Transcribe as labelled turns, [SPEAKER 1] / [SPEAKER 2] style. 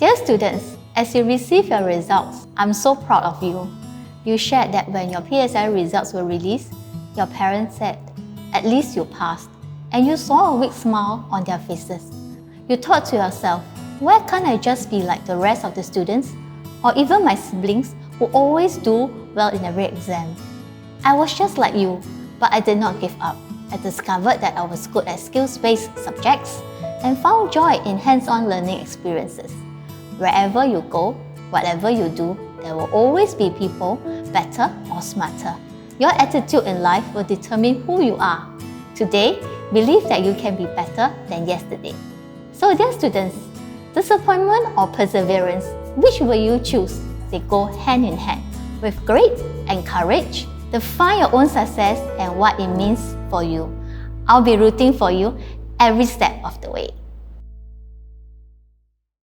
[SPEAKER 1] Dear students, as you receive your results, I'm so proud of you. You shared that when your PSLE results were released, your parents said, "At least you passed," and you saw a big smile on their faces. You thought to yourself, why can't I just be like the rest of the students, or even my siblings who always do well in every exam? I was just like you, but I did not give up. I discovered that I was good at skills-based subjects and found joy in hands-on learning experiences. Wherever you go, whatever you do, there will always be people better or smarter. Your attitude in life will determine who you are. Today, believe that you can be better than yesterday. So dear students, disappointment or perseverance, which will you choose? They go hand in hand. With grit and courage, define your own success and what it means for you. I'll be rooting for you every step of the way.